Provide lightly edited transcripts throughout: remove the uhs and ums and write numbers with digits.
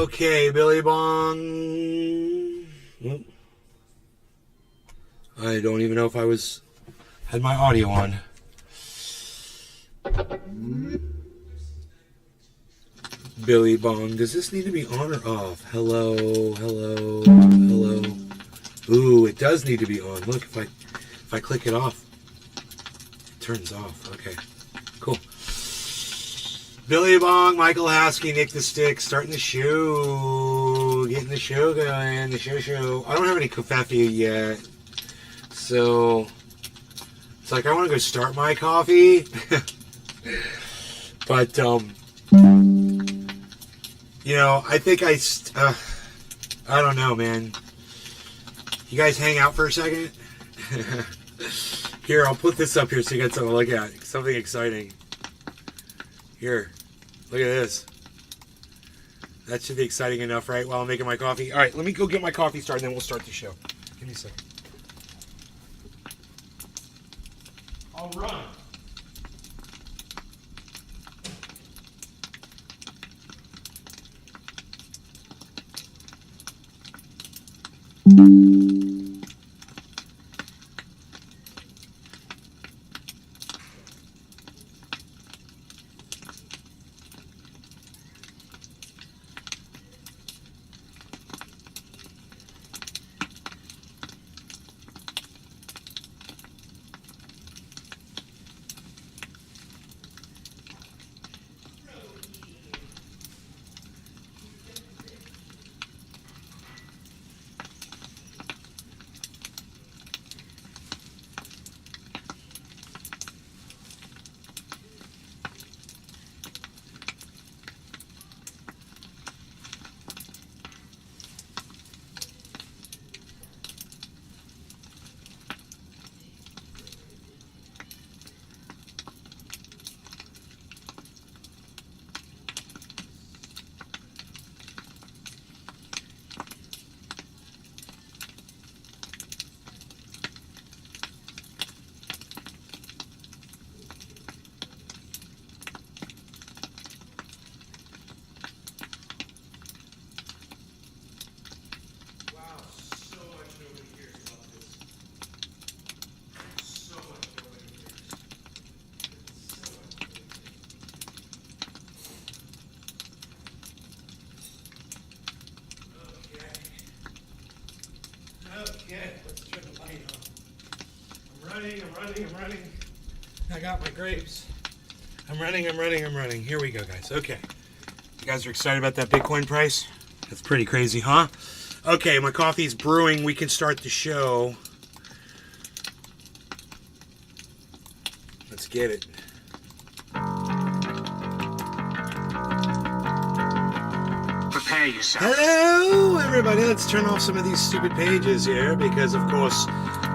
Okay, Billy Bong. I don't even know if I had my audio on. Billy Bong. Does this need to be on or off? Hello, hello, hello. Ooh, it does need to be on. Look, if I click it off, it turns off. Okay, cool. Billy Bong, Michael Haskey, Nick the Stick, starting the show. Getting the show going. The show. I don't have any coffee yet. So, it's like I want to go start my coffee. But, you know, I think I don't know, man. You guys hang out for a second? Here, I'll put this up here so you got something to look at. Something exciting. Here, look at this. That should be exciting enough, right? While I'm making my coffee. All right, let me go get my coffee started, and then we'll start the show. Give me a second. I'll run. Okay, let's turn the light on. I'm running. I got my grapes. I'm running. Here we go, guys. Okay. You guys are excited about that Bitcoin price? That's pretty crazy, huh? Okay, my coffee's brewing. We can start the show. Let's get it. Prepare yourself. Hello, everybody. Let's turn off some of these stupid pages here because, of course,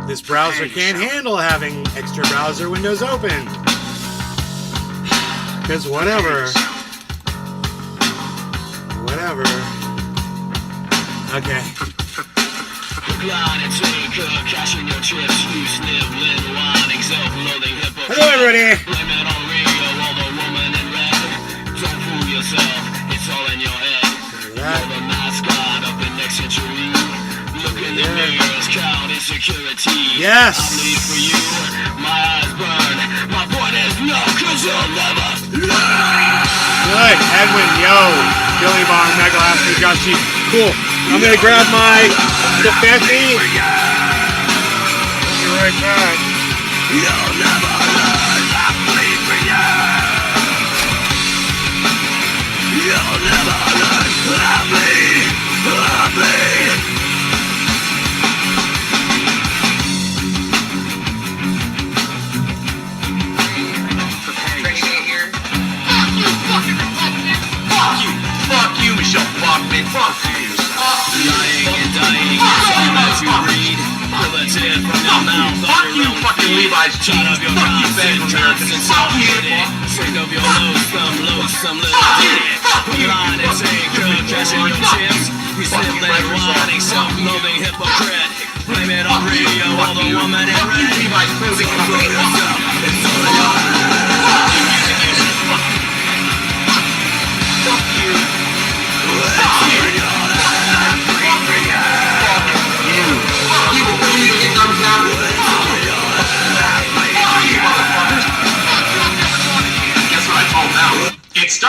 this browser can't handle having extra browser windows open. Because whatever. Okay. Hello, everybody. Yes. Good. Edwin, yo. Billy Bong, Michael Haskey, Josh G. Cool. I'm gonna grab my Defendi. Be right back. You'll never learn. I bleed for you. You'll never learn. I bleed. Fuck you, Michelle Bachman. Fuck you. Lying and dying is all that you read. Militant from your mouth. Fuck you, fucking Levi's jeans. Fuck you, Bank of America. Fuck you. Sick of your loathsome little dick. Lying and saying good, cashing your chips. You simply lying, self-loathing hypocrite. Blame it on radio, all the woman in red. Levi's clothing company. It's all in your head. Fuck you. Fuck you.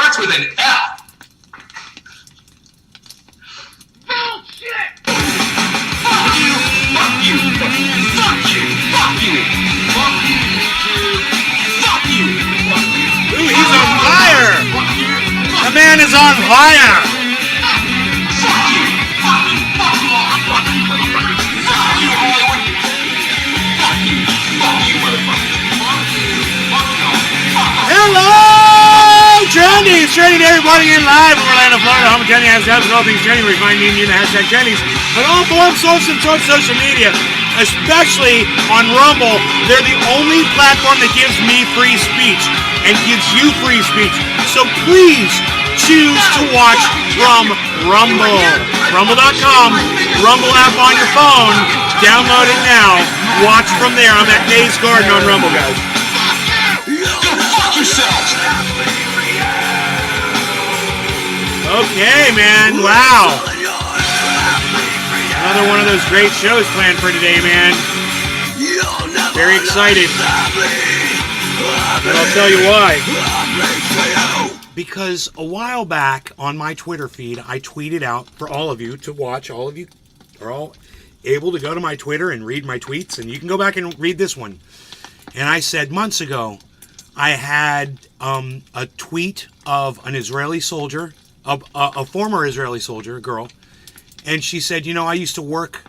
starts with an F. Bullshit! Fuck you! Fuck you! Fuck you! Fuck you! Fuck you! Fuck you! Fuck you! Ooh, he's on fire! The man is on fire! Fuck you! Fuck you! Fuck you! Fuck you, motherfucker! Fuck you, Hollywood! Fuck you! Fuck you, motherfucker! Fuck you! Fuck you! Hello, Jenny's! Training everybody in live in Orlando, Florida. Home of Jenny has apps and all things Jenny. We find me and you in the hashtag Jenny's. But all forms, social media, especially on Rumble, they're the only platform that gives me free speech and gives you free speech. So please choose to watch from Rumble. Rumble.com, Rumble app on your phone. Download it now. Watch from there. I'm at Nays Garden on Rumble, guys. Go fuck yourselves! Okay, man. Wow. Another one of those great shows planned for today, man. Very excited. And I'll tell you why. Because a while back on my Twitter feed, I tweeted out for all of you to watch. All of you are all able to go to my Twitter and read my tweets. And you can go back and read this one. And I said months ago, I had a tweet of an Israeli soldier, a former Israeli soldier, a girl. And she said, you know, I used to work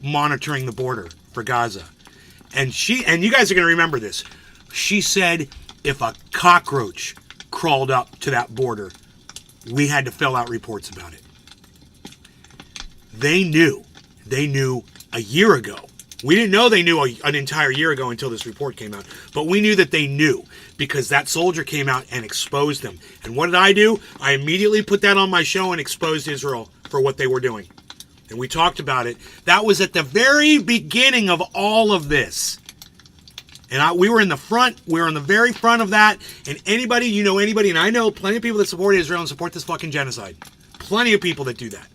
monitoring the border for Gaza. And you guys are going to remember this. She said if a cockroach crawled up to that border, we had to fill out reports about it. They knew a year ago. We didn't know they knew an entire year ago until this report came out. But we knew that they knew because that soldier came out and exposed them. And what did I do? I immediately put that on my show and exposed Israel for what they were doing. And we talked about it. That was at the very beginning of all of this. And we were in the front. We were in the very front of that. And anybody, you know anybody, and I know plenty of people that support Israel and support this fucking genocide. Plenty of people that do that.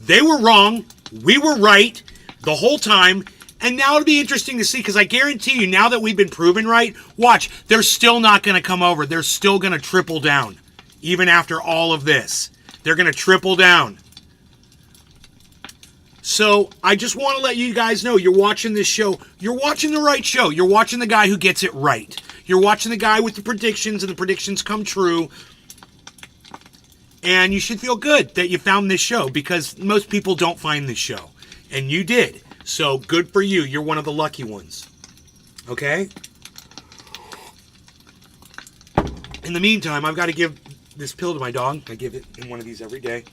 They were wrong. We were right the whole time. And now it'll be interesting to see, because I guarantee you, now that we've been proven right, watch, they're still not going to come over. They're still going to triple down. Even after all of this. They're going to triple down. So I just want to let you guys know, you're watching this show. You're watching the right show. You're watching the guy who gets it right. You're watching the guy with the predictions, and the predictions come true. And you should feel good that you found this show, because most people don't find this show. And you did. So good for you. You're one of the lucky ones. Okay? In the meantime, I've got to give this pill to my dog. I give it in one of these every day.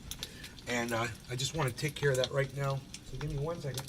And I just want to take care of that right now. So give me 1 second.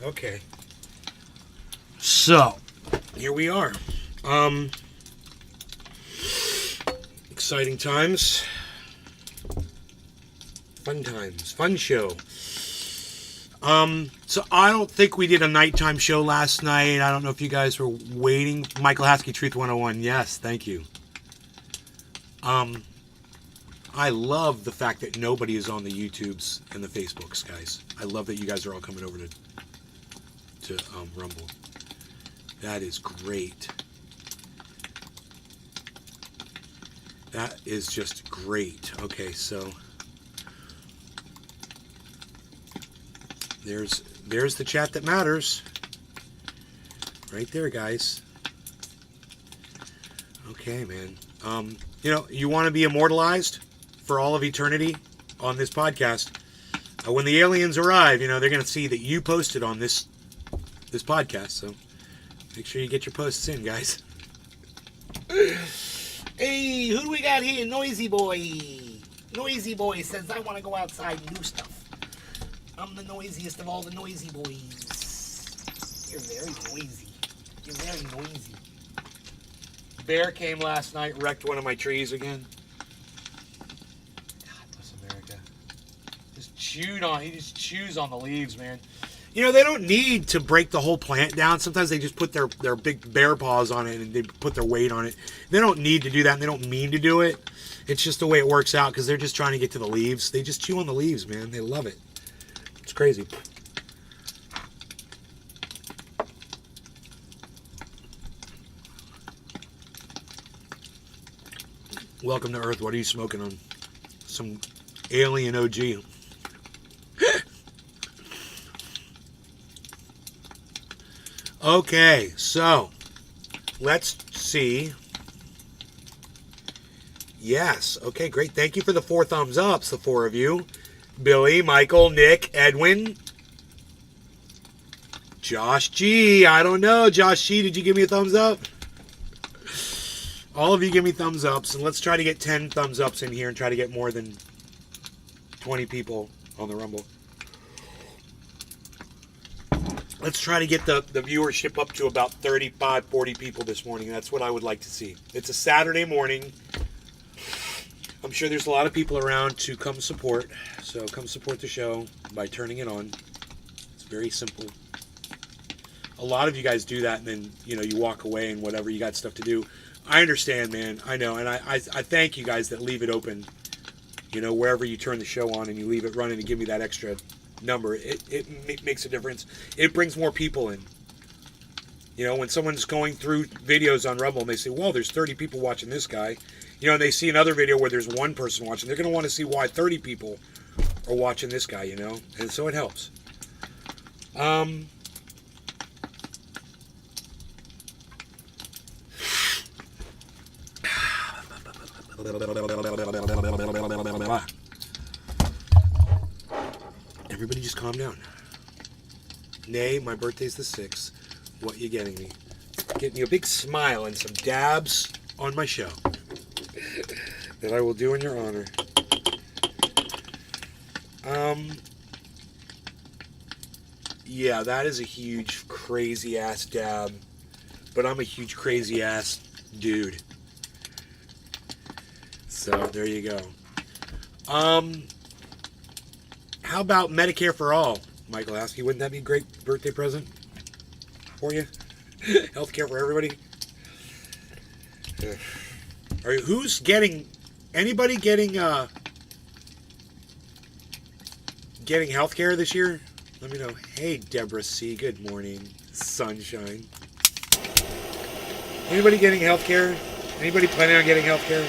Okay. So, here we are. Exciting times. Fun times. Fun show. So I don't think we did a nighttime show last night. I don't know if you guys were waiting. Michael Haskey, Truth 101. Yes, thank you. I love the fact that nobody is on the YouTubes and the Facebooks, guys. I love that you guys are all coming over to Rumble. That is great. That is just great. Okay, so there's the chat that matters. Right there, guys. Okay, man. You know, you want to be immortalized for all of eternity on this podcast. When the aliens arrive, you know, they're going to see that you posted on this podcast. So make sure you get your posts in, guys. Hey, who do we got here? Noisy Boy. Noisy Boy says, I want to go outside and do stuff. I'm the noisiest of all the noisy boys. You're very noisy. You're very noisy. Bear came last night, wrecked one of my trees again. God bless America. He just chews on the leaves, man. You know, they don't need to break the whole plant down. Sometimes they just put their big bear paws on it and they put their weight on it. They don't need to do that and they don't mean to do it. It's just the way it works out because they're just trying to get to the leaves. They just chew on the leaves, man. They love it. It's crazy. Welcome to Earth. What are you smoking on? Some alien OG. Okay, so let's see. Yes. Okay, great. Thank you for the 4 thumbs ups, the 4 of you. Billy, Michael, Nick, Edwin, Josh G. I don't know. Josh G, did you give me a thumbs up? All of you give me thumbs ups, and let's try to get 10 thumbs ups in here and try to get more than 20 people on the Rumble. Let's try to get the viewership up to about 35, 40 people this morning. That's what I would like to see. It's a Saturday morning. I'm sure there's a lot of people around to come support. So come support the show by turning it on. It's very simple. A lot of you guys do that and then, you know, you walk away and whatever, you got stuff to do. I understand, man. I know. And I thank you guys that leave it open, you know, wherever you turn the show on and you leave it running and give me that extra number. It makes a difference. It brings more people in. You know, when someone's going through videos on Rumble and they say, well, there's 30 people watching this guy, you know, and they see another video where there's one person watching, they're going to want to see why 30 people are watching this guy, you know, and so it helps. Everybody just calm down. Nay, my birthday's the 6th. What you getting me? Getting you a big smile and some dabs on my show that I will do in your honor. Yeah, that is a huge, crazy-ass dab. But I'm a huge, crazy-ass dude. So, there you go. How about Medicare for all? Michael asked you, wouldn't that be a great birthday present for you? Healthcare for everybody? All right, who's getting... Anybody getting healthcare this year? Let me know. Hey, Deborah C. Good morning. Sunshine. Anybody getting healthcare? Anybody planning on getting healthcare?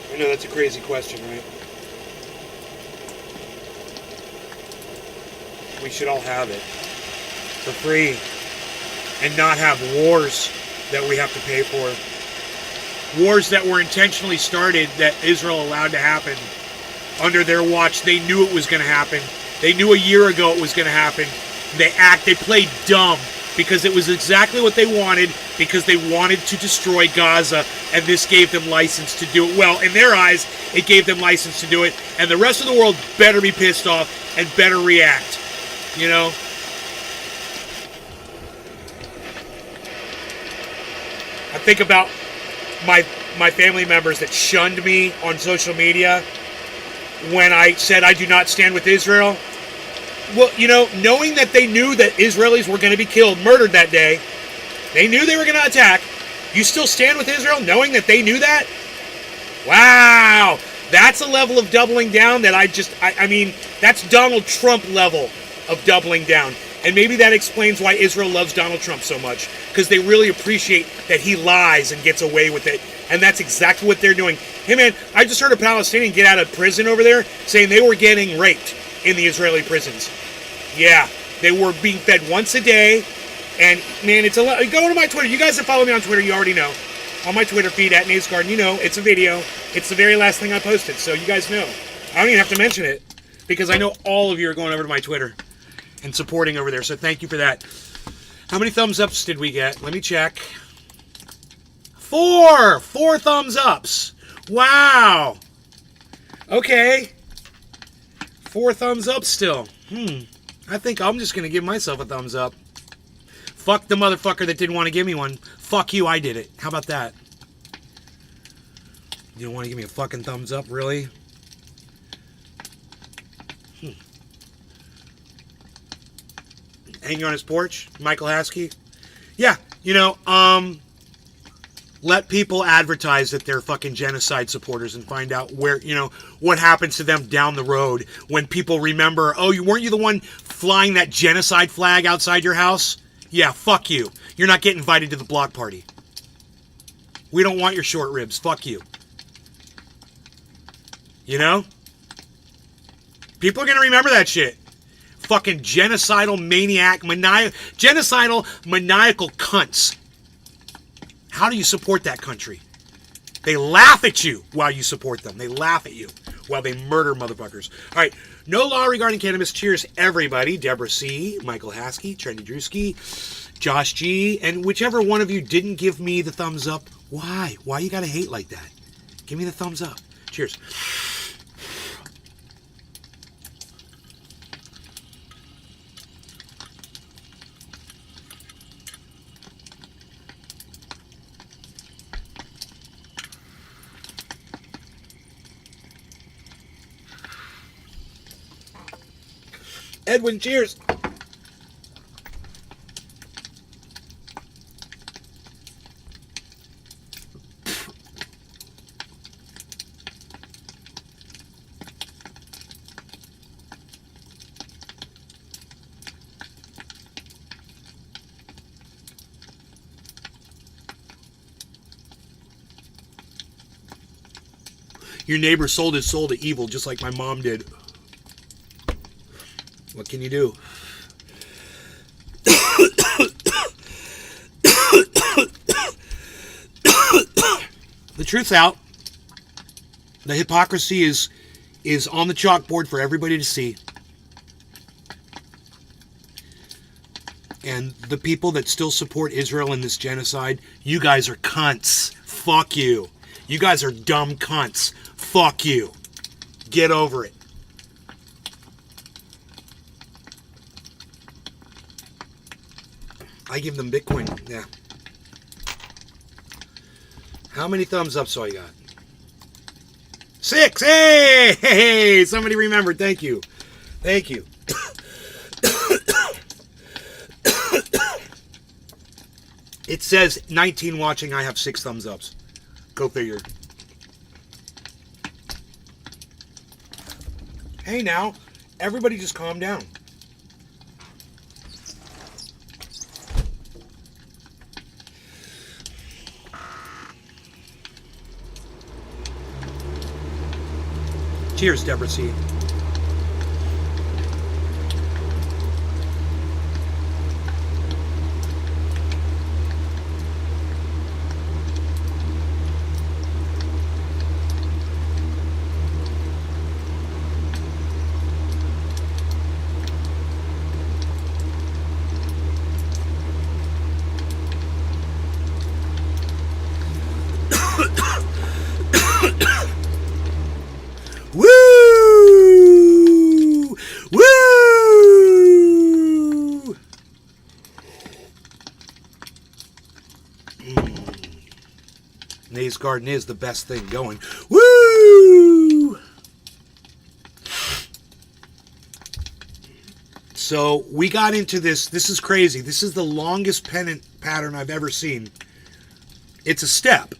I know that's a crazy question, right? We should all have it for free and not have wars that we have to pay for. Wars that were intentionally started that Israel allowed to happen under their watch. They knew it was going to happen. They knew a year ago it was going to happen. They played dumb because it was exactly what they wanted, because they wanted to destroy Gaza, and this gave them license to do it. Well, in their eyes, it gave them license to do it, and the rest of the world better be pissed off and better react, you know? I think about my family members that shunned me on social media when I said I do not stand with Israel. Well, you know, knowing that they knew that Israelis were going to be killed, murdered that day, they knew they were going to attack. You still stand with Israel knowing that they knew that? Wow. That's a level of doubling down that I mean, that's Donald Trump level of doubling down. And maybe that explains why Israel loves Donald Trump so much, because they really appreciate that he lies and gets away with it. And that's exactly what they're doing. Hey, man, I just heard a Palestinian get out of prison over there saying they were getting raped in the Israeli prisons. Yeah, they were being fed once a day. And, man, it's a lot. Go to my Twitter. You guys that follow me on Twitter, you already know. On my Twitter feed, @Nays Garden, you know, it's a video. It's the very last thing I posted, so you guys know. I don't even have to mention it because I know all of you are going over to my Twitter and supporting over there. So thank you for that. How many thumbs ups did we get? Let me check. 4 thumbs ups. Wow. Okay. 4 thumbs up still. I think I'm just going to give myself a thumbs up. Fuck the motherfucker that didn't want to give me one. Fuck you, I did it. How about that? You don't want to give me a fucking thumbs up, really? Hanging on his porch, Michael Haskey. Yeah, let people advertise that they're fucking genocide supporters and find out where, what happens to them down the road when people remember, oh, weren't you the one flying that genocide flag outside your house? Yeah, fuck you. You're not getting invited to the block party. We don't want your short ribs. Fuck you. People are going to remember that shit. Fucking genocidal maniac, genocidal maniacal cunts. How do you support that country? They laugh at you while you support them. They laugh at you while they murder motherfuckers. All right, no law regarding cannabis. Cheers, everybody. Deborah C., Michael Haskey, Trendy Drewski, Josh G., and whichever one of you didn't give me the thumbs up. Why? Why you gotta hate like that? Give me the thumbs up. Cheers. Edwin, cheers. Your neighbor sold his soul to evil just like my mom did. What can you do? The truth's out. The hypocrisy is on the chalkboard for everybody to see. And the people that still support Israel in this genocide, you guys are cunts. Fuck you. You guys are dumb cunts. Fuck you. Get over it. I give them Bitcoin. Yeah. How many thumbs ups do I got? 6. Hey! Hey! Somebody remembered. Thank you. Thank you. It says 19 watching. I have 6 thumbs ups. Go figure. Hey now, everybody just calm down. Cheers, Deborah C. Woo! Woo! Nay's Garden is the best thing going. Woo! So we got into this. This is crazy. This is the longest pennant pattern I've ever seen. It's a step.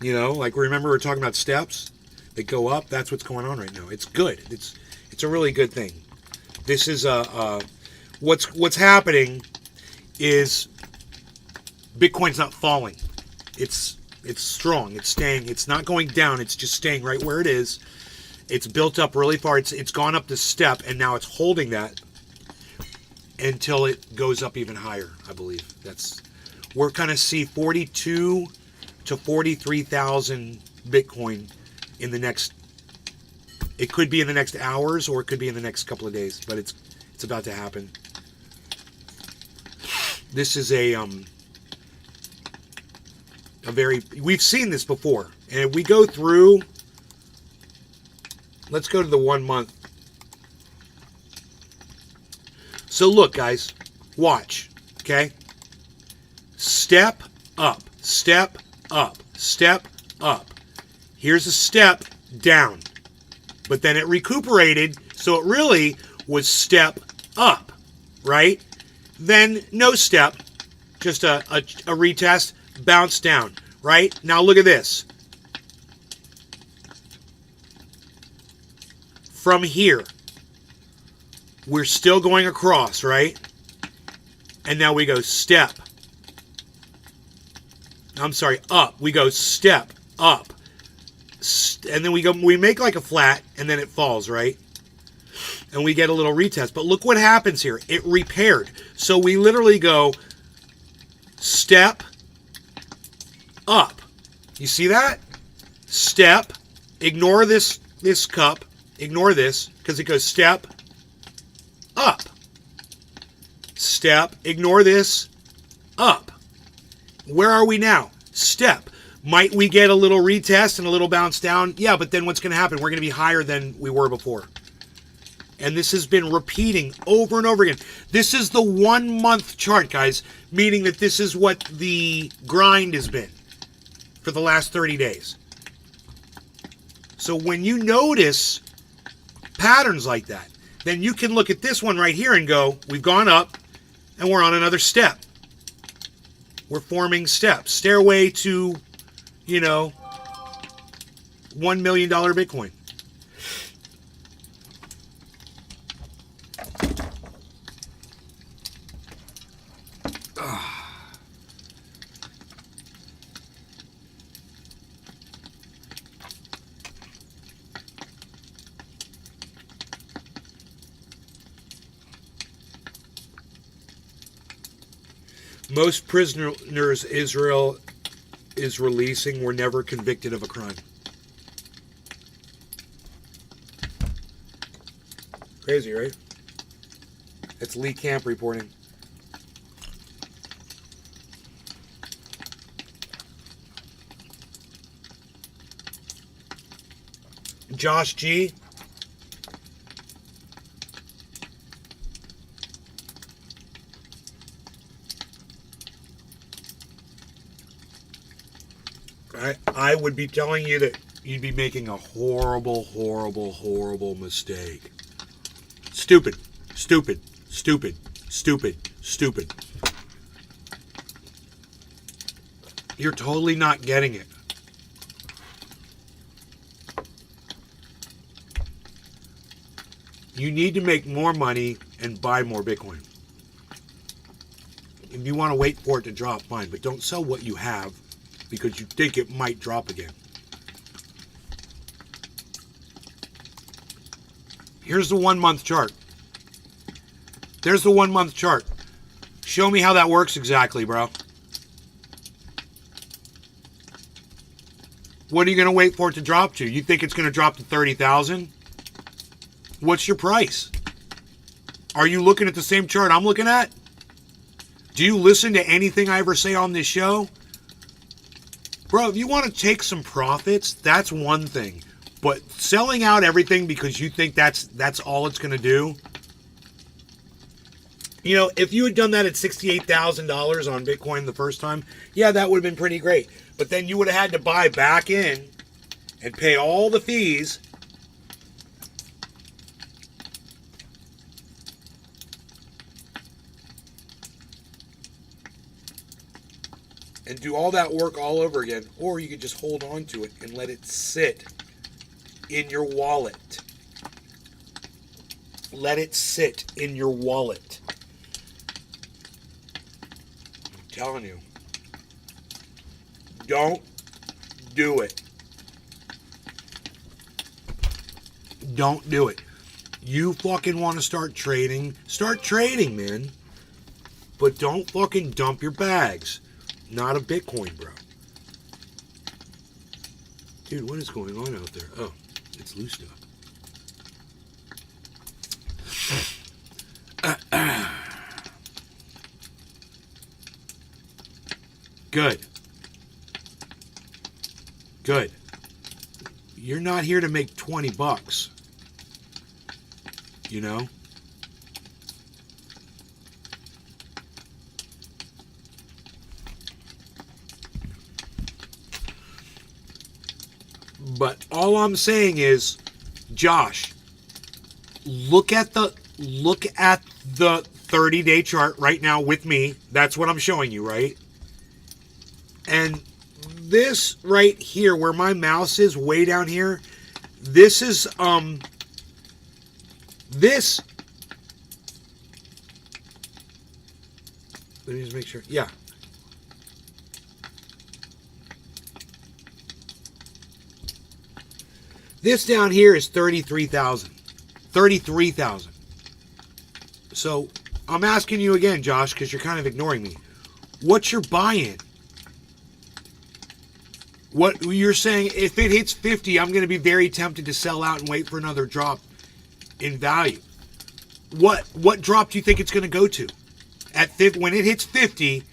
Like remember we were talking about steps that go up. That's what's going on right now. It's good. It's a really good thing. This is what's happening is Bitcoin's not falling. It's strong. It's staying. It's not going down. It's just staying right where it is. It's built up really far. It's gone up this step and now it's holding that until it goes up even higher. I believe we're going to see 42 to 43,000 Bitcoin in the next It could be in the next hours or it could be in the next couple of days, but it's about to happen. This is a very, we've seen this before, and we go through. Let's go to the 1 month. So look, guys, watch, okay? Step up, step up, step up. Here's a step down, but then it recuperated, so it really was step up, right? Then no step, just a retest, bounce down, right? Now look at this. From here, we're still going across, right? And now we go step. I'm sorry, up. We go step, up. And then we make like a flat, and then it falls, right? And we get a little retest. But look what happens here. It repaired. So we literally go step, up. You see that? Step. Ignore this cup. Ignore this, because it goes step, up. Step. Ignore this, up. Where are we now? Step. Might we get a little retest and a little bounce down? Yeah, but then what's going to happen? We're going to be higher than we were before. And this has been repeating over and over again. This is the 1 month chart, guys, meaning that this is what the grind has been for the last 30 days. So when you notice patterns like that, then you can look at this one right here and go, we've gone up and we're on another step. We're forming steps. Stairway to, $1 million Bitcoin. Most prisoners Israel is releasing were never convicted of a crime. Crazy, right? It's Lee Camp reporting. Josh G. I would be telling you that you'd be making a horrible, horrible, horrible mistake. Stupid, stupid, stupid, stupid, stupid. You're totally not getting it. You need to make more money and buy more Bitcoin. If you want to wait for it to drop, fine, but don't sell what you have because you think it might drop again. Here's the 1 month chart. There's the 1 month chart. Show me how that works exactly, bro. What are you going to wait for it to drop to? You think it's going to drop to 30,000? What's your price? Are you looking at the same chart I'm looking at? Do you listen to anything I ever say on this show? Bro, if you want to take some profits, that's one thing. But selling out everything because you think that's all it's going to do. If you had done that at $68,000 on Bitcoin the first time, yeah, that would have been pretty great. But then you would have had to buy back in and pay all the fees. And do all that work all over again. Or you could just hold on to it and let it sit in your wallet. Let it sit in your wallet. I'm telling you. Don't do it. Don't do it. You fucking want to start trading? Start trading, man. But don't fucking dump your bags. Not a Bitcoin, bro. Dude, what is going on out there? Oh, it's loose stuff. Good. Good. You're not here to make 20 bucks. You know? But all I'm saying is, Josh, look at the 30-day chart right now with me. That's what I'm showing you, right? And this right here, where my mouse is way down here, this is this. Let me just make sure. Yeah. This down here is 33,000. 33,000. So I'm asking you again, Josh, because you're kind of ignoring me. What's your buy-in? What you're saying, if it hits 50, I'm going to be very tempted to sell out and wait for another drop in value. What drop do you think it's going to go to? At 50, when it hits 50,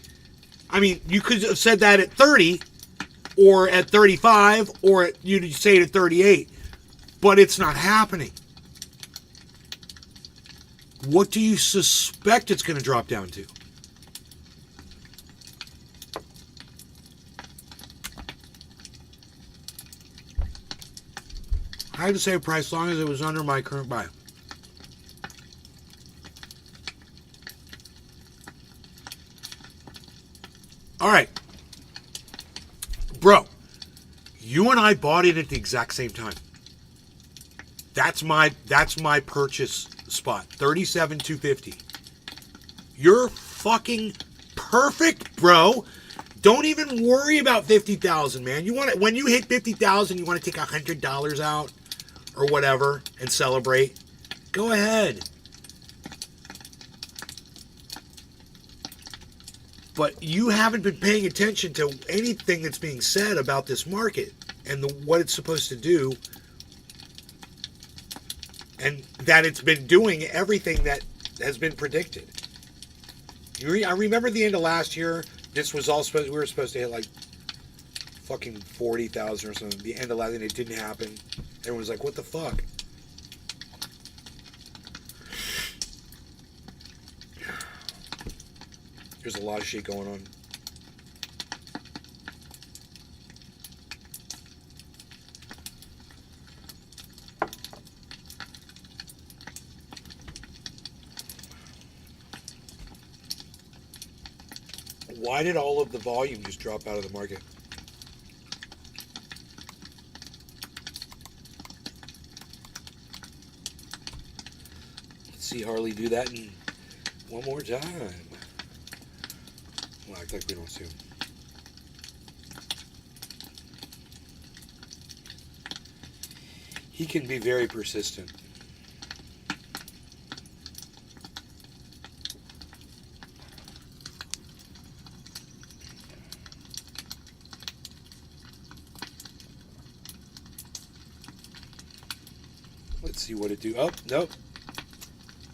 I mean, you could have said that at 30 or at 35 or you'd say it at 38. But it's not happening. What do you suspect it's going to drop down to? I had to say a price as long as it was under my current buy. All right. Bro, you and I bought it at the exact same time. That's my purchase spot. 37,250. You're fucking perfect, bro. Don't even worry about 50,000, man. You want it when you hit 50,000, you want to take $100 out or whatever and celebrate. Go ahead. But you haven't been paying attention to anything that's being said about this market and what it's supposed to do. And that it's been doing everything that has been predicted. I remember the end of last year, this was all supposed, we were supposed to hit like fucking 40,000 or something. The end of last year, it didn't happen. Everyone was like, what the fuck? There's a lot of shit going on. Why did all of the volume just drop out of the market? Let's see Harley do that in one more time. Well, act like we don't see him. He can be very persistent. Let's see what it do. Oh, nope.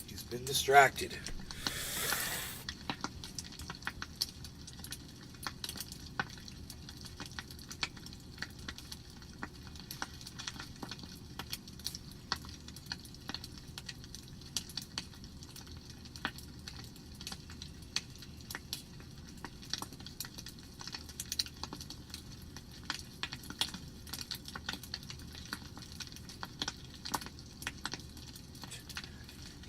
He's been distracted.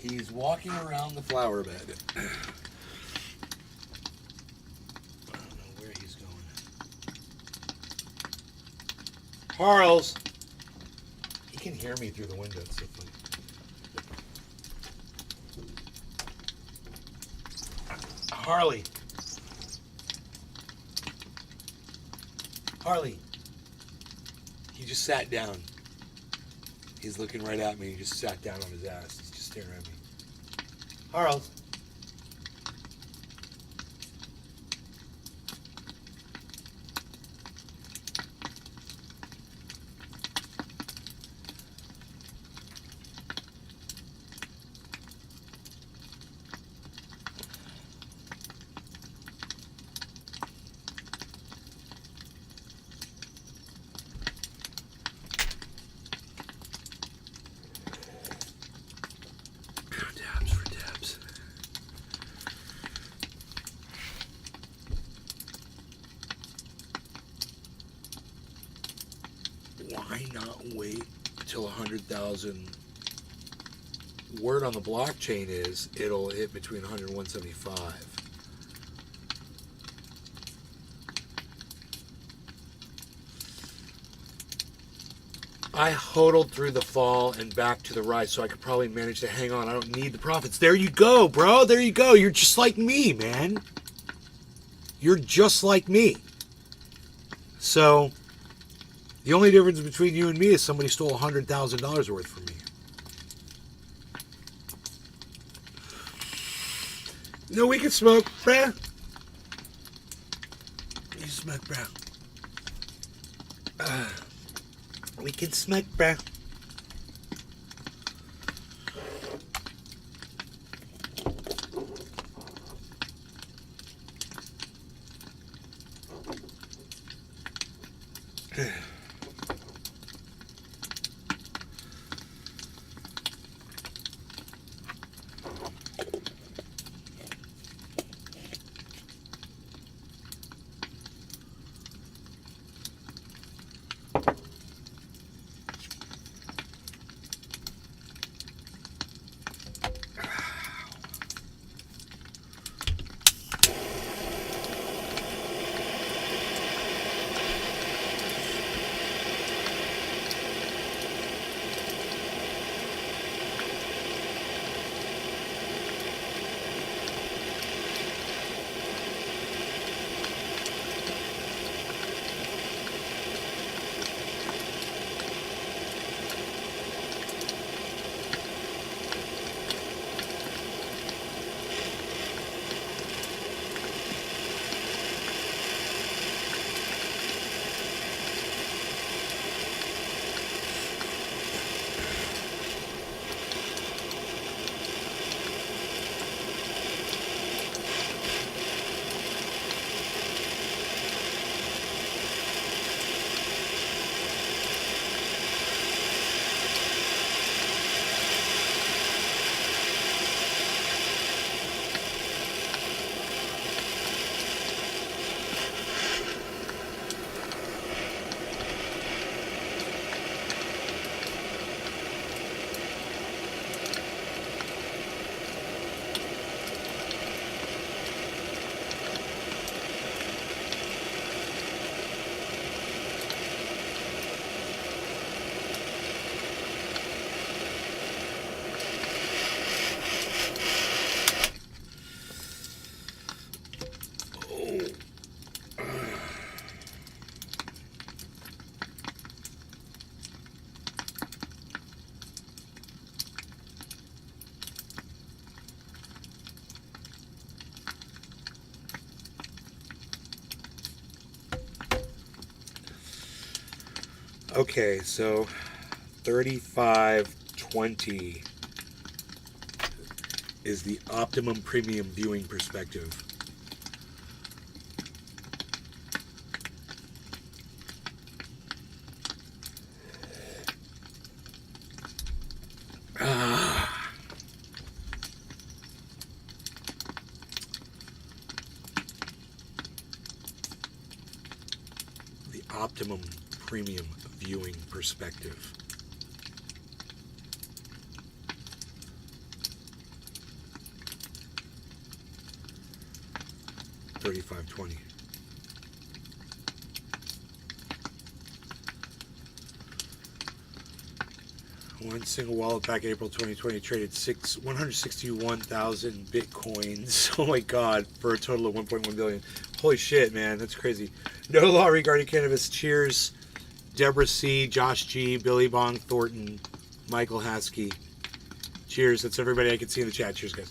He's walking around the flower bed. I don't know where he's going. Harles! He can hear me through the window. It's so funny. Harley. Harley. He just sat down. He's looking right at me. He just sat down on his ass. He's just staring at me. Harles. why not wait till 100,000? Word on the blockchain is it'll hit between 100 and 175. I hodled through the fall and back to the rise, so I could probably manage to hang on. I don't need the profits. There you go, bro. There you go. You're just like me, man. You're just like me. So, the only difference between you and me is somebody stole $100,000 worth from me. No, we can smoke, bruh. You smoke, bruh. We can smoke, bruh. Okay, so 3520 is the optimum premium viewing perspective. The optimum premium viewing perspective. $35.20. One single wallet back in April 2020 traded 161,000 bitcoins. Oh my god, for a total of 1.1 billion. Holy shit, man, that's crazy. No law regarding cannabis. Cheers, Deborah C, Josh G, Billy Bong Thornton, Michael Haskey. Cheers. That's everybody I can see in the chat. Cheers, guys.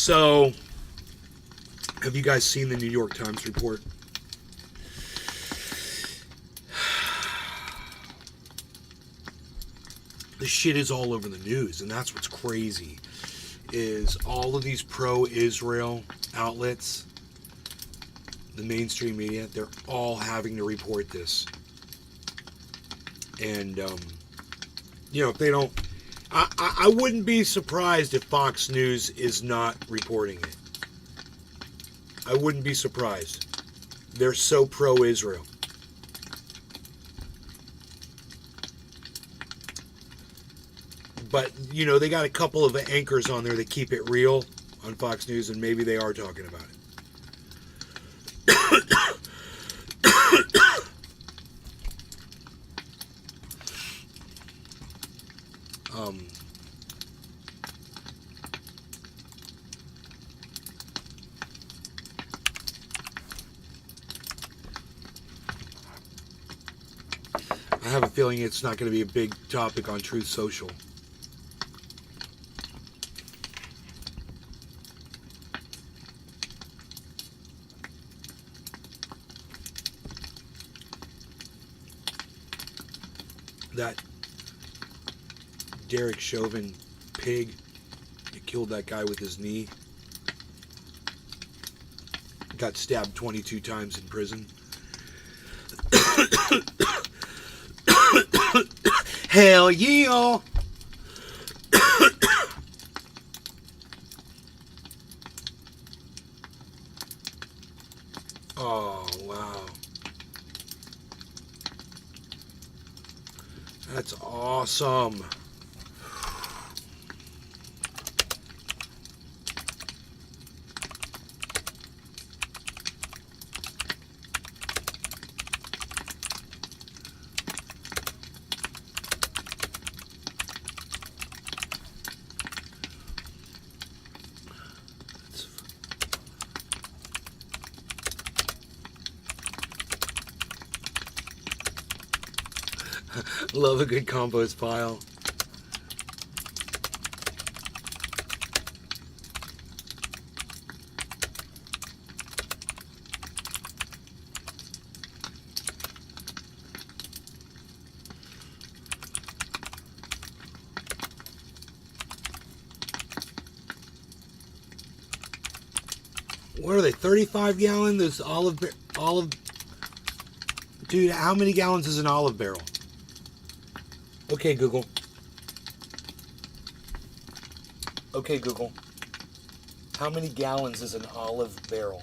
So, have you guys seen the New York Times report? The shit is all over the news, and that's what's crazy, is all of these pro-Israel outlets, the mainstream media, they're all having to report this. And, if they don't, I wouldn't be surprised if Fox News is not reporting it. I wouldn't be surprised. They're so pro-Israel. But, they got a couple of anchors on there that keep it real on Fox News, and maybe they are talking about it. I have a feeling it's not going to be a big topic on Truth Social. That Derek Chauvin pig that killed that guy with his knee got stabbed 22 times in prison. Hell yeah! Oh, wow. That's awesome. Love a good compost pile. What are they, 35 gallon? Those olive... Dude, how many gallons is an olive barrel? Okay, Google. Okay, Google. How many gallons is an olive barrel?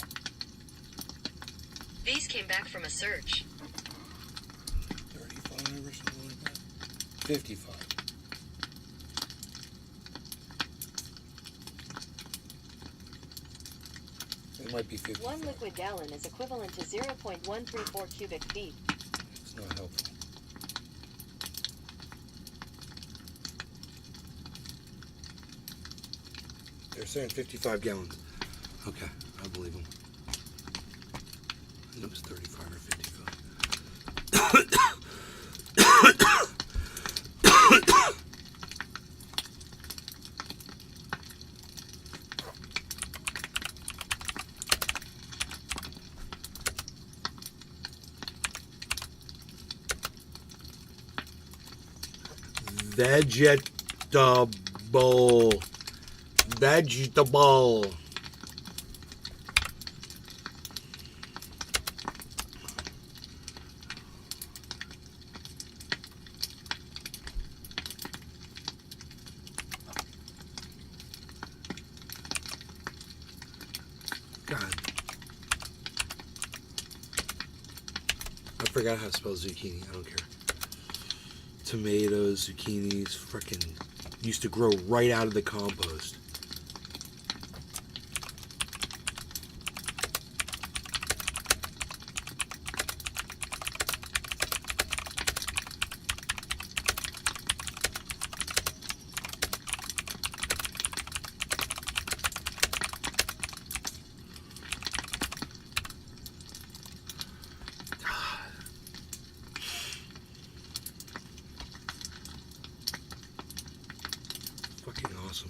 These came back from a search. 35 or something like that? 55. It might be 50. 1 liquid gallon is equivalent to 0.134 cubic feet. It's not helpful. They're saying 55 gallons. Okay, I believe them. It was 35 or 55. Vegetable. God. I forgot how to spell zucchini. I don't care. Tomatoes, zucchinis, frickin' used to grow right out of the compost. Fucking awesome.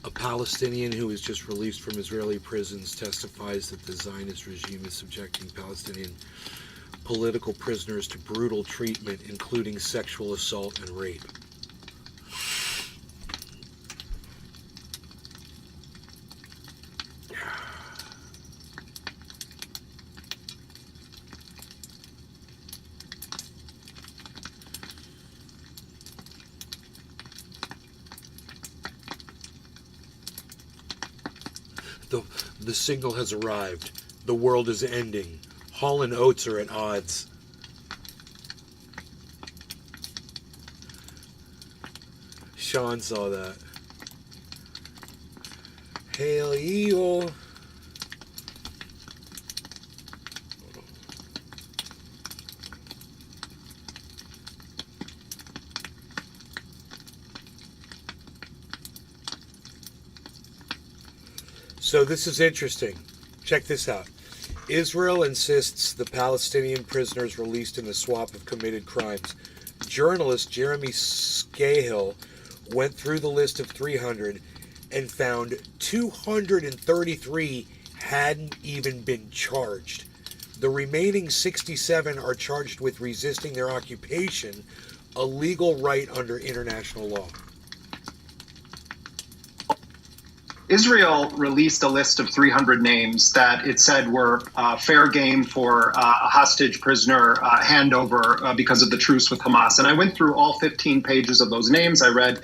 A Palestinian who was just released from Israeli prisons testifies that the Zionist regime is subjecting Palestinian political prisoners to brutal treatment, including sexual assault and rape. The signal has arrived. The world is ending. Hall and Oates are at odds. Sean saw that. Hail Eagle. So this is interesting. Check this out. Israel insists the Palestinian prisoners released in the swap have committed crimes. Journalist Jeremy Scahill went through the list of 300 and found 233 hadn't even been charged. The remaining 67 are charged with resisting their occupation, a legal right under international law. Israel released a list of 300 names that it said were fair game for a hostage prisoner handover because of the truce with Hamas. And I went through all 15 pages of those names. I read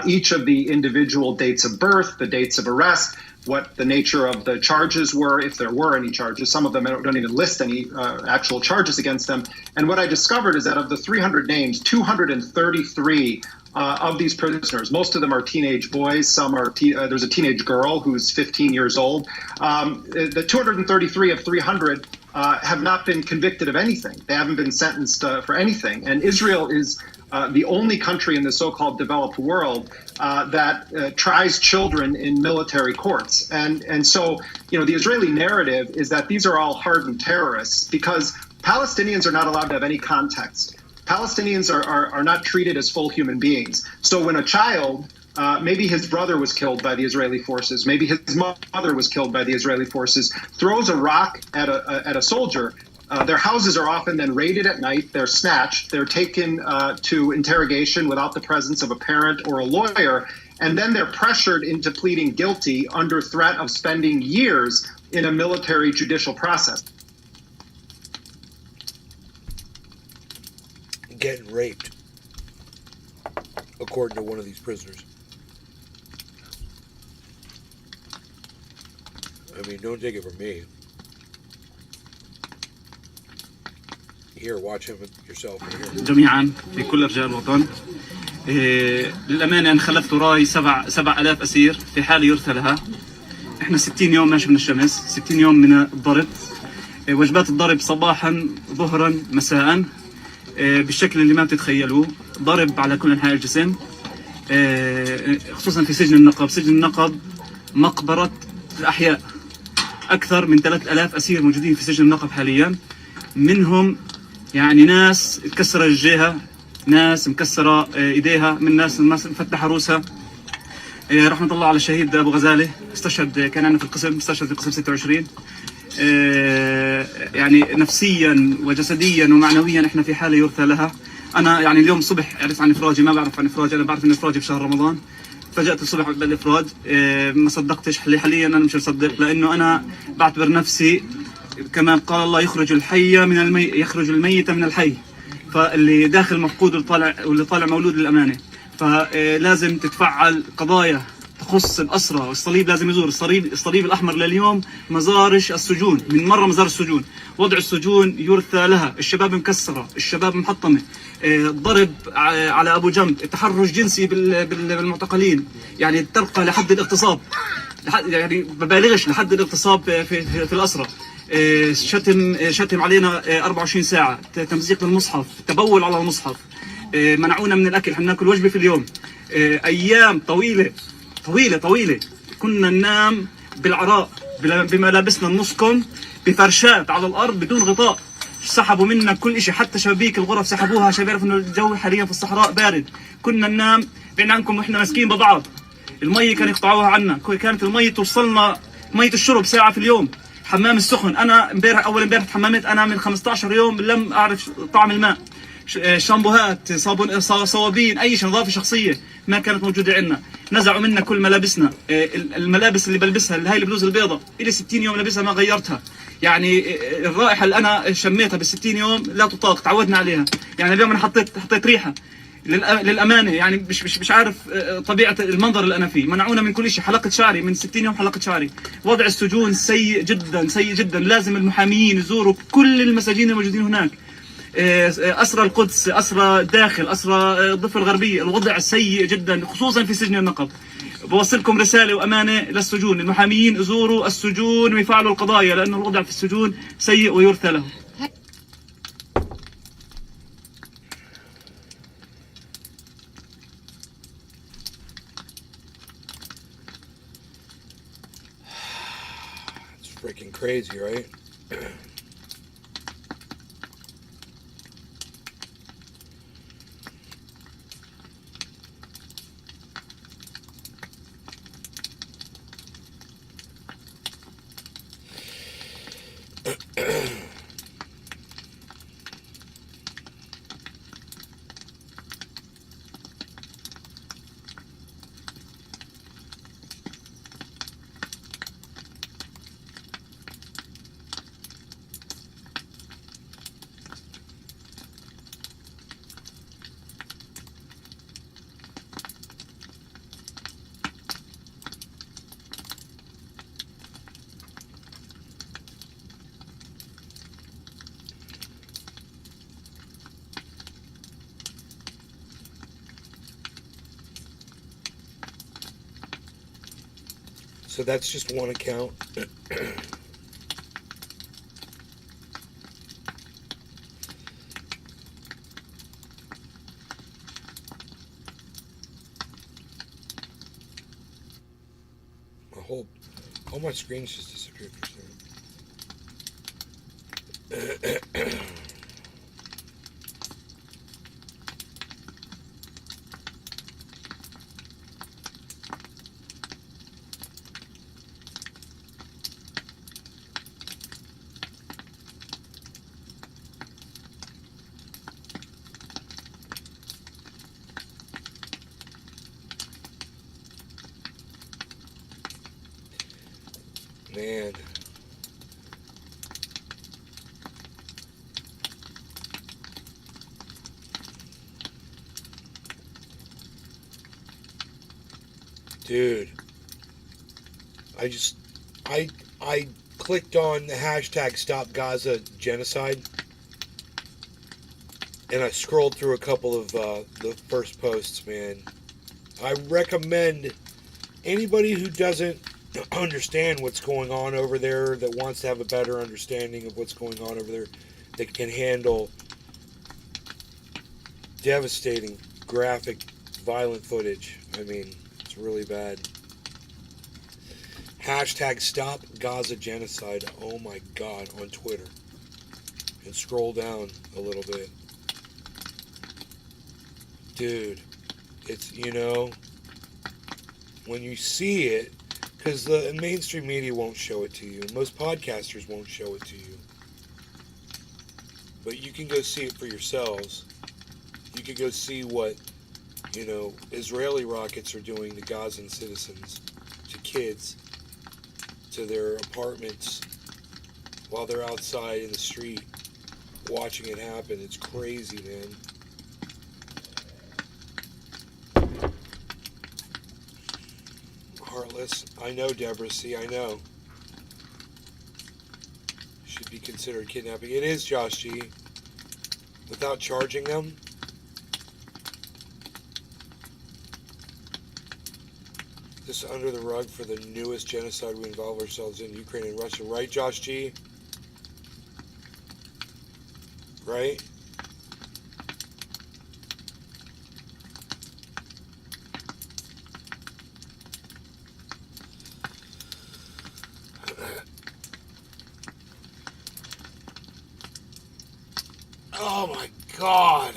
each of the individual dates of birth, the dates of arrest, what the nature of the charges were, if there were any charges. Some of them don't even list any actual charges against them. And what I discovered is that of the 300 names, 233 of these prisoners, most of them are teenage boys. Some are there's a teenage girl who's 15 years old. The 233 of 300 have not been convicted of anything. They haven't been sentenced for anything. And Israel is the only country in the so-called developed world that tries children in military courts. And so, the Israeli narrative is that these are all hardened terrorists because Palestinians are not allowed to have any context. Palestinians are not treated as full human beings. So when a child, maybe his brother was killed by the Israeli forces, maybe his mother was killed by the Israeli forces, throws a rock at a soldier, their houses are often then raided at night, they're snatched, they're taken to interrogation without the presence of a parent or a lawyer, and then they're pressured into pleading guilty under threat of spending years in a military judicial process. Getting raped, according to one of these prisoners. I mean, don't take it from me. Here, watch him yourself. جميعا في كل أرجاء الوطن. للأمانة أنا خلفت وراي 7000 أسير في حالة يرثى لها. إحنا 60 يوم ماشي من الشمس، 60 يوم من الضرب. وجبات الضرب صباحا ظهرا مساء بالشكل اللي ما بتتخيلوه، ضرب على كل أنحاء الجسم، خصوصا في سجن النقب. سجن النقب مقبرة الأحياء. أكثر من 3000 أسير موجودين في سجن النقب حاليا، منهم يعني ناس تكسر رجليها، ناس مكسرة إيديها، من ناس مفتحة روسها. رحمة الله على الشهيد أبو غزالة، استشهد كان عندنا في القسم، استشهد في القسم 26. يعني نفسيا وجسديا ومعنويا احنا في حاله يرثى لها. انا يعني اليوم الصبح عرفت عن افراجي، ما بعرف عن افراجي، انا بعرف ان افراجي بشهر رمضان. فجأت الصبح بالافراج، ما صدقتش. حاليا انا مش مصدق، لانه انا بعتبر نفسي كما قال الله يخرج الحي من يخرج الميت من الحي. فاللي داخل مفقود واللي طالع مولود للامانه. فلازم تتفعل قضايا تخص الأسرى، والصليب لازم يزور. الصليب الأحمر لليوم مزارش السجون، من مرة مزار السجون، وضع السجون يرثى لها. الشباب مكسرة، الشباب محطمة، ضرب على أبو جنب، تحرش جنسي بالمعتقلين، يعني ترقى لحد الاغتصاب، يعني ببالغش لحد الاغتصاب في الأسرى. شتم علينا 24 ساعة، تمزيق للمصحف، تبول على المصحف، منعونا من الأكل، احنا ناكل وجبة في اليوم. أيام طويلة كنا ننام بالعراء بملابسنا النصكم بفرشات على الأرض بدون غطاء. سحبوا منا كل شيء، حتى شبابيك الغرف سحبوها عشان بيعرفوا إنه الجو حاليا في الصحراء بارد. كنا ننام بعيد عنكم وإحنا ماسكين ببعض. المية كانوا يقطعوها عنا، كانت المية توصلنا مية الشرب ساعة في اليوم. حمام السخن، أنا امبارح أول امبارح تحممت، أنا من 15 يوم لم أعرف طعم الماء. شامبوهات، صابون، صوابين، أي شيء، نظافة شخصية ما كانت موجودة عندنا. نزعوا منا كل ملابسنا، الملابس اللي بلبسها، هاي البلوزة البيضاء إلي 60 يوم لابسها ما غيرتها. يعني الرائحة اللي أنا شميتها بال60 يوم لا تطاق، تعودنا عليها. يعني اليوم أنا حطيت ريحة للأمانة، يعني مش عارف طبيعة المنظر اللي أنا فيه. منعونا من كل شيء، حلقة شعري من 60 يوم، حلقة شعري. وضع السجون سيء جدا سيء جدا. لازم المحاميين يزوروا كل المساجين الموجودين هناك. أسرى القدس، أسرى داخل، أسرى الضفة الغربية، الوضع سيء جدا خصوصا في سجن النقب. بوصلكم رسالة وأمانة للسجون، المحاميين يزوروا السجون ويفعلوا القضايا، لأنه الوضع في السجون سيء ويرثى له. It's freaking crazy, right? So that's just one account. All my screens just disappeared for a second. Man. Dude. I clicked on the hashtag Stop Gaza Genocide, and I scrolled through a couple of the first posts, man. I recommend anybody who doesn't understand what's going on over there, that wants to have a better understanding of what's going on over there, that can handle devastating, graphic, violent footage. I mean, it's really bad. Hashtag Stop Gaza Genocide, oh my God, on Twitter. And scroll down a little bit. Dude, it's, you know, when you see it, because the mainstream media won't show it to you. Most podcasters won't show it to you. But you can go see it for yourselves. You can go see what, you know, Israeli rockets are doing to Gazan citizens, to kids, to their apartments, while they're outside in the street watching it happen. It's crazy, man. Heartless. I know, Deborah. See, I know. Should be considered kidnapping. It is, Josh G. Without charging them. This under the rug for the newest genocide we involve ourselves in, Ukraine and Russia. Right, Josh G? Right? Oh my God.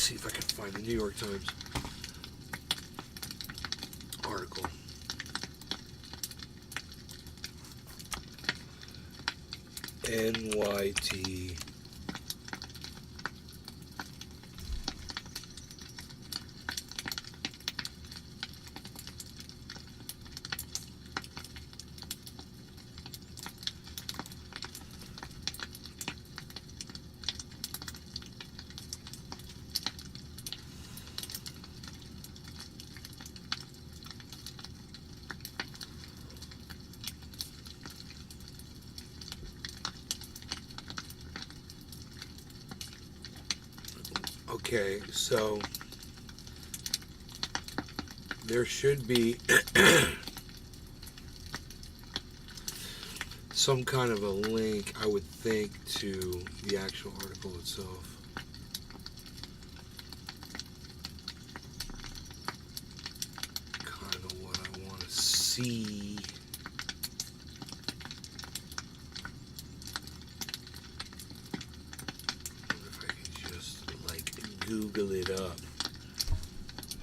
see if I can find the New York Times article. NYT. Okay, so there should be some kind of a link, I would think, to the actual article itself. Kind of what I want to see. Google it up.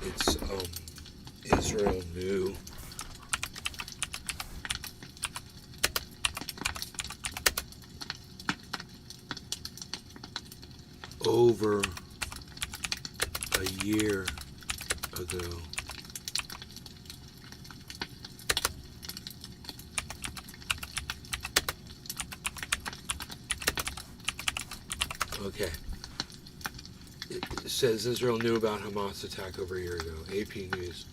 It's Israel New. Over a year ago. Okay. It says Israel knew about Hamas attack over a year ago. AP News.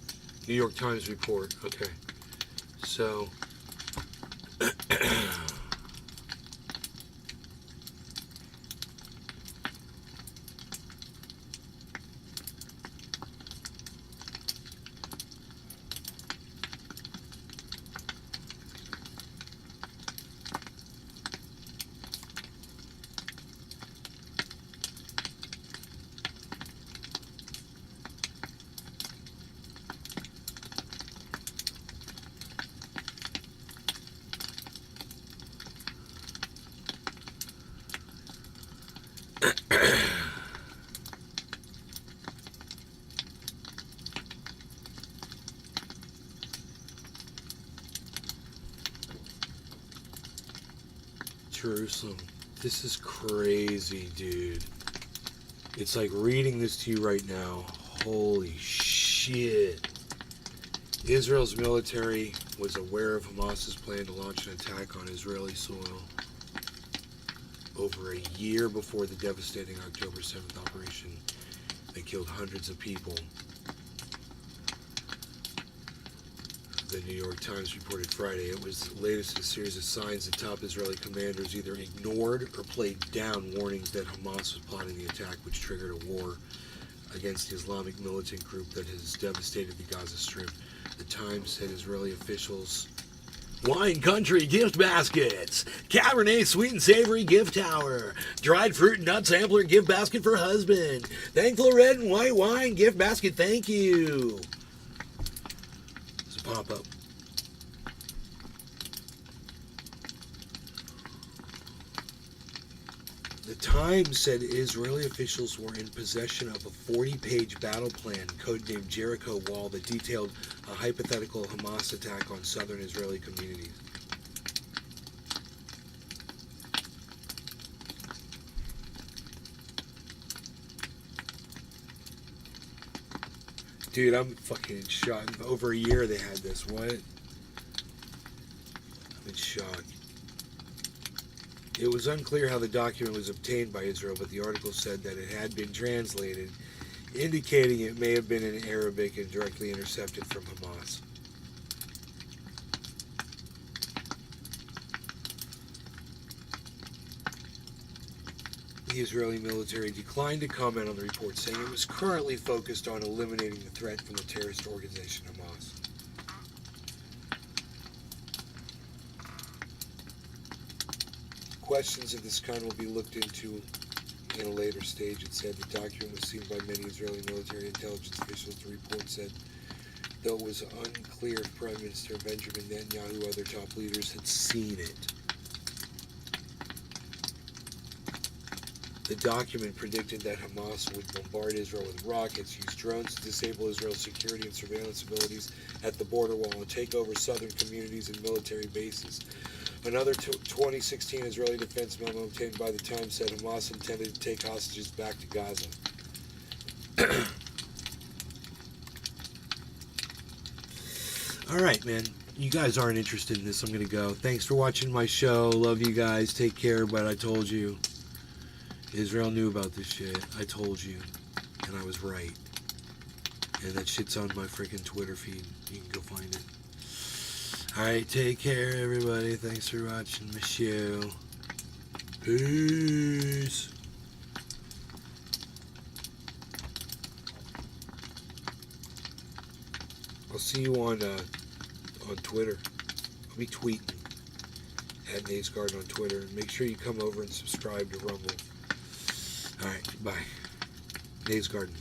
New York Times report. Okay. So Jerusalem. This is crazy, dude. It's like reading this to you right now. Holy shit. Israel's military was aware of Hamas's plan to launch an attack on Israeli soil over a year before the devastating October 7th operation that killed hundreds of people. The New York Times reported Friday it was the latest in a series of signs that top Israeli commanders either ignored or played down warnings that Hamas was plotting the attack, which triggered a war against the Islamic militant group that has devastated the Gaza Strip. The Times said Israeli officials... Wine Country gift baskets. Cabernet Sweet and Savory gift tower. Dried fruit and nut sampler gift basket for husband. Thankful red and white wine gift basket. Thank you. It's a pop-up. The Times said Israeli officials were in possession of a 40-page battle plan codenamed Jericho Wall that detailed a hypothetical Hamas attack on southern Israeli communities. Dude, I'm fucking in shock. Over a year they had this. What? I'm in shock. It was unclear how the document was obtained by Israel, but the article said that it had been translated, indicating it may have been in Arabic and directly intercepted from Hamas. The Israeli military declined to comment on the report, saying it was currently focused on eliminating the threat from the terrorist organization Hamas. Questions of this kind will be looked into in a later stage. It said the document was seen by many Israeli military intelligence officials. The report said, though it was unclear if Prime Minister Benjamin Netanyahu or other top leaders had seen it. The document predicted that Hamas would bombard Israel with rockets, use drones to disable Israel's security and surveillance abilities at the border wall, and take over southern communities and military bases. Another 2016 Israeli defense memo obtained by the Times said Hamas intended to take hostages back to Gaza. All right, man. You guys aren't interested in this. I'm going to go. Thanks for watching my show. Love you guys. Take care. But I told you, Israel knew about this shit. I told you. And I was right. And that shit's on my freaking Twitter feed. You can go find it. Alright, take care, everybody. Thanks for watching my show. Peace. I'll see you on Twitter. I'll be tweeting at Nate's Garden on Twitter. And make sure you come over and subscribe to Rumble. Alright, bye. Nate's Garden.